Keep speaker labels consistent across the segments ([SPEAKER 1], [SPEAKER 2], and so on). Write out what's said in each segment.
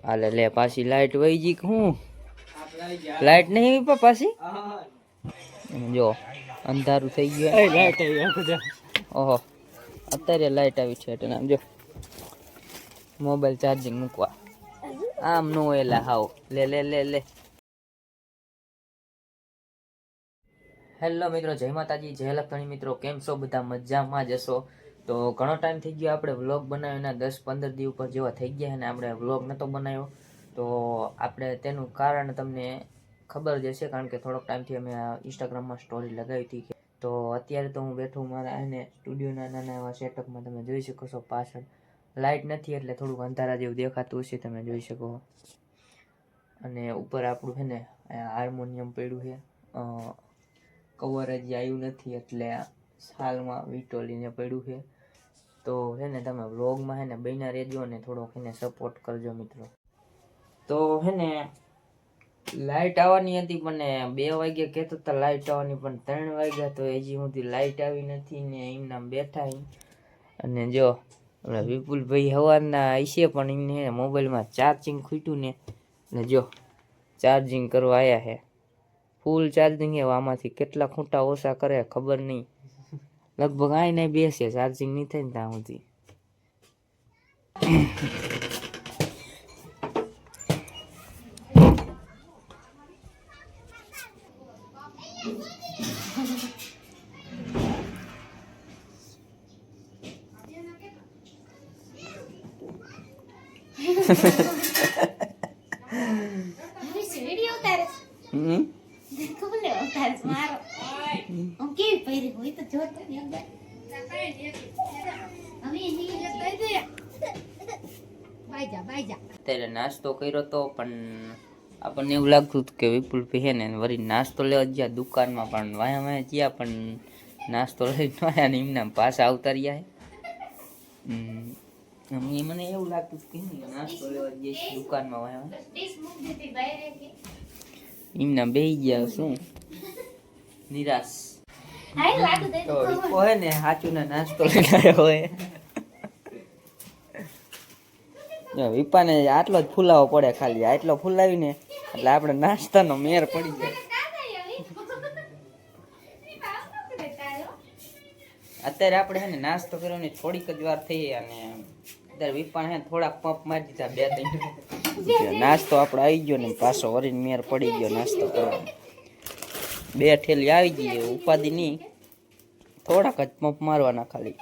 [SPEAKER 1] હાલે લે પાછી લાઈટ વહી ગઈ હું લાઈટ નહીં પાછી જો અંધારું થઈ ગયું લાઈટ આવી ઓહો અત્યારે લાઈટ આવી છે એટલે આમ જો મોબાઈલ ચાર્જિંગ મૂકવા આમ નો એલા હાવ લે લે લે લે હેલો મિત્રો, જય માતાજી, જય લખણી મિત્રો, કેમ છો બધા? મજામાં જ હશો? તો ઘણો ટાઈમ થઈ ગયો આપણે વ્લોગ બનાવ્યો, 10-15 દિવસ ઉપર જેવા થઈ ગયા અને આપણે વ્લોગ નહોતો બનાવ્યો. તો આપણે તેનું કારણ તમને ખબર જ હશે, કારણ કે થોડોક ટાઈમથી અમે ઇન્સ્ટાગ્રામમાં સ્ટોરી લગાવી હતી. તો અત્યારે તો હું બેઠું મારા એને સ્ટુડિયોના નાના એવા સેટઅપમાં. તમે જોઈ શકો છો પાછળ લાઇટ નથી એટલે થોડુંક અંધારા જેવું દેખાતું હશે, તમે જોઈ શકો. અને ઉપર આપણું છે ને હાર્મોનિયમ પડ્યું છે, કવર હજી આવ્યું નથી એટલે સાલમાં વીંટોલીને પડ્યું છે. તો છે ને તમે વ્લોગમાં છે ને બન્યા રહેજો અને થોડોક એને સપોર્ટ કરજો મિત્રો. તો છે ને લાઇટ આવવાની હતી પણ 2 વાગ્યા કહેતો હતા લાઇટ આવવાની, પણ 3 વાગ્યા તો હજી સુધી લાઇટ આવી નથી ને એમના બેઠા. અને જો વિપુલભાઈ સવારના હશે પણ એમને મોબાઈલમાં ચાર્જિંગ ખૂટ્યું ને એટલે જો ચાર્જિંગ કરવા આવ્યા છે. ફૂલ ચાર્જિંગ છે, આમાંથી કેટલા ખૂંટા ઓછા કરે ખબર નહીં. લગભગ આઈને બેસે ચાર્જિંગ નહીં થાય ને ત્યાં સુધી. ત્યારે નાસ્તો કર્યો તો પણ આપણને એવું લાગતું હતું કે વિપુલ છે ને વળી નાસ્તો લેવા ગયા દુકાનમાં, પણ વાયા ગયા પણ નાસ્તો લઈ આવ્યા ને એમના પાછા આવતા રહ્યા. મને એવું લાગતું કે નાસ્તો લેવા ગયા દુકાનમાં વાયા એમના બેહી ગયા શું નિરાશ. તો રીપો હે ને સાચું ને નાસ્તો લઈને આવ્યો હોય. વિપાને આટલો જ ફૂલાવો પડે, ખાલી આટલો ફૂલાવીને એટલે આપણે નાસ્તાનો મેર પડી જાય. અત્યારે આપણે છે ને નાસ્તો કર્યો ને થોડીક જ વાર થઈ અને અત્યારે વિપાને હે થોડાક પંપ મારી દીધા 2-3. નાસ્તો આપણો આવી ગયો ને પાછો વરીને મેર પડી ગયો નાસ્તો કરવાનો. 2 ઠેલી આવી ગઈ, ઉપાધિ નહીં, થોડાક જ પંપ મારવાના ખાલી.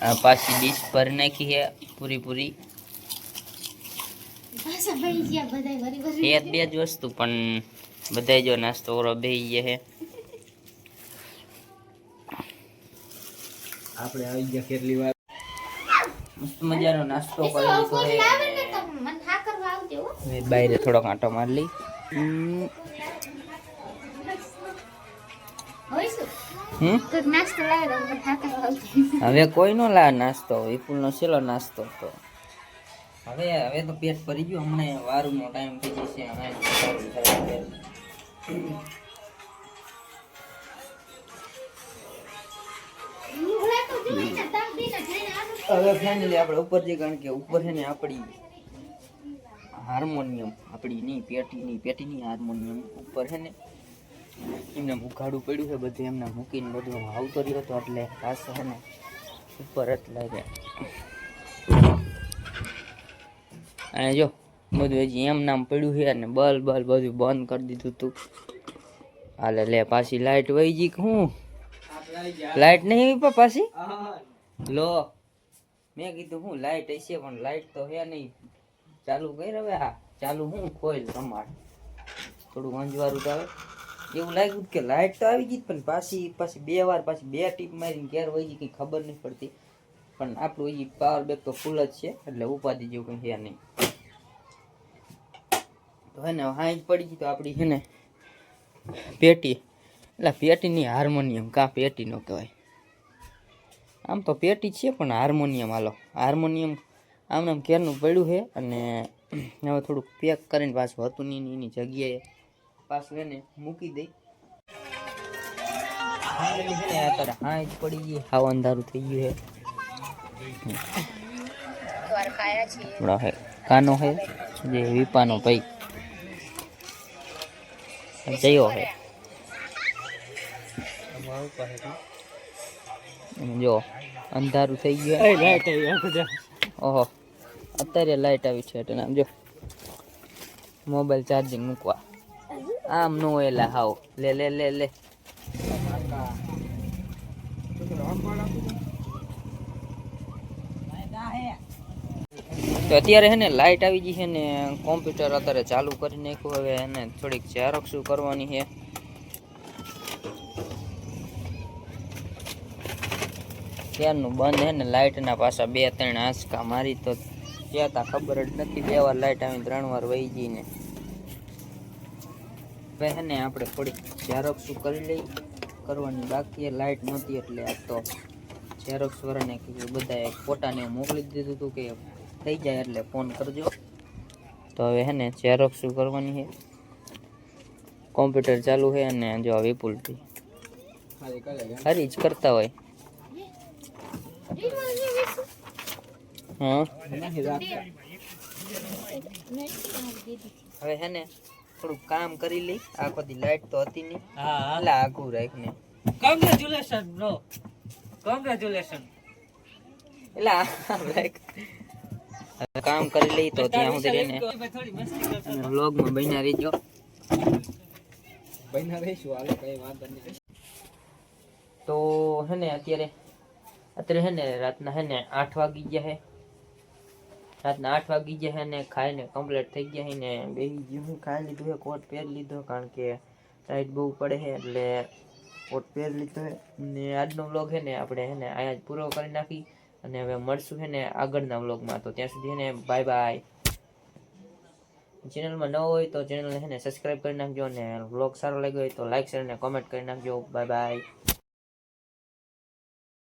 [SPEAKER 1] આ પાછી ડીશ ભરી નાખી છે પૂરી. એક બે જ વસ્તુ પણ બધાય જો નાસ્તો ઓરો બેહી ગયા છે. આપણે આવી ગયા કેટલી વાર મસ્ત મજાનો નાસ્તો કરી લીધો છે. બહાર થોડોક આંટો મારી લઈ. હવે કોઈ નો લા નાસ્તો, વિપુલ નો છેલ્લો નાસ્તો. તો હવે તો પેટ ભરી ગયું. હમણાં વારું નો ટાઈમ થઈ જશે. હવે ફાઇનલી આપણે ઉપર જઈએ, કારણ કે ઉપર છે ને આપણી હાર્મોનિયમ, આપણી નહીં પેટીની હાર્મોનિયમ ઉપર છે ને એમને ઉઘાડું પડ્યું છે બધું, એમને મૂકીને બધું આવતો રહ્યો હતો એટલે પાછો છે ને ઉપર એટલે અને જો બધું હજી એમ નામ પડ્યું છે અને બલ્બ બધું બંધ કરી દીધું હતું. હાલે લે પાછી લાઈટ વહી ગઈ. હું લાઈટ નહીં પાછી લો મેં કીધું હું લાઈટ હશે પણ લાઈટ તો હે નહીં. ચાલુ કર હવે. હા ચાલુ હું ખોઈલ રમાડ થોડું અંજવારું તો આવે એવું લાગ્યું કે લાઈટ તો આવી ગઈ પણ પાછી 2 વાર 2 ટીપ મારીને ઘેર વહી ગઈ, કંઈ ખબર નહીં પડતી. પણ આપણું એ પાવર બેક તો ફૂલ જ છે એટલે ઉપાધિ જેવું કંઈ છે નહીં. તો હે ને હાઈ પડી ગઈ તો આપણી છે ને પેટી, એટલે પેટીની હાર્મોનિયમ, કાં પેટી નો કહેવાય, આમ તો પેટી છે પણ હાર્મોનિયમ. હાલો હાર્મોનિયમ આમ ઘેરનું પડ્યું છે અને હવે થોડુંક પેક કરીને પાછું હતું નહીં એની જગ્યાએ પાછું એને મૂકી દઈ. અત્યારે હા જ પડી ગઈ, હાવ અંધારું થઈ ગયું છે. કાનો હે જે વિપાનો ભાઈ જયો હે, જો અંધારું થઈ ગયું. ઓહો અત્યારે લાઈટ આવી છે એટલે આમ જો મોબાઈલ ચાર્જિંગ મૂકવા આમ નો એલા હાવ લે લે લે લે. તો અત્યારે હે ને લાઈટ આવી ગઈ છે ને કોમ્પ્યુટર અત્યારે ચાલુ કરી નાખ્યું. હવે એને થોડીક ઝેરોક્ષ કરવાની છે. ત્યારનું બંધ હે ને લાઇટના પાછા 2-3 આંચકા મારી તો ત્યાં તા ખબર જ નથી. 2 વાર લાઇટ આવી 3 વાર વહી ગઈ ને. હવે હે ને આપણે થોડીક ઝેરોક્ષ કરી લઈ, કરવાની બાકી લાઇટ નહોતી એટલે આ તો ઝેરોક્ષ વાળાને કીધું બધાએ ફોટાને મોકલી દીધું હતું કે થઈ જાય એટલે ફોન કરજો. તો હવે હે ને ઝેરોક્ષ કરવાની છે. કોમ્પ્યુટર ચાલુ છે અને જો વિપુલભાઈ હરી જ કરતા હોય. હા હવે હે ને થોડું કામ કરી લઈ. આખો દી લાઈટ તો હતી નહીં એટલે આખું રાખને
[SPEAKER 2] કોંગ્રેચ્યુલેશન બ્રો, કોંગ્રેચ્યુલેશન.
[SPEAKER 1] એટલે કામ કરી લઈ તો ત્યાં સુધી રહીને વ્લોગમાં બન્યા રહીજો.
[SPEAKER 2] બન્યા રહીશું, હાલો કઈ વાંધો નહીં.
[SPEAKER 1] તો હે ને અત્યારે હે ને રાતના હે ને 8 વાગી ગયા હે. રાતના 8 વાગી ગયા હે ને ખાઈને કમ્પ્લીટ થઈ ગયા હે ને બેહી ગયું. ખાઈ લીધું હે, કોટ પહેરી લીધો કારણ કે ટાઈટ બહુ પડે છે એટલે કોટ પહેરી લીધો હે. ને આજનો વ્લોગ હે ને આપણે હે ને અહીંયા જ પૂરો કરી નાખી અને હવે મળશું હે ને આગળના વ્લોગમાં. તો ત્યાં સુધી હે ને બાય બાય. ચેનલમાં ન હોય તો ચેનલને હે ને સબસ્ક્રાઈબ કરી નાખજો અને વ્લોગ સારો લાગ્યો હોય તો લાઈક શેર અને કોમેન્ટ કરી નાખજો. Bye bye.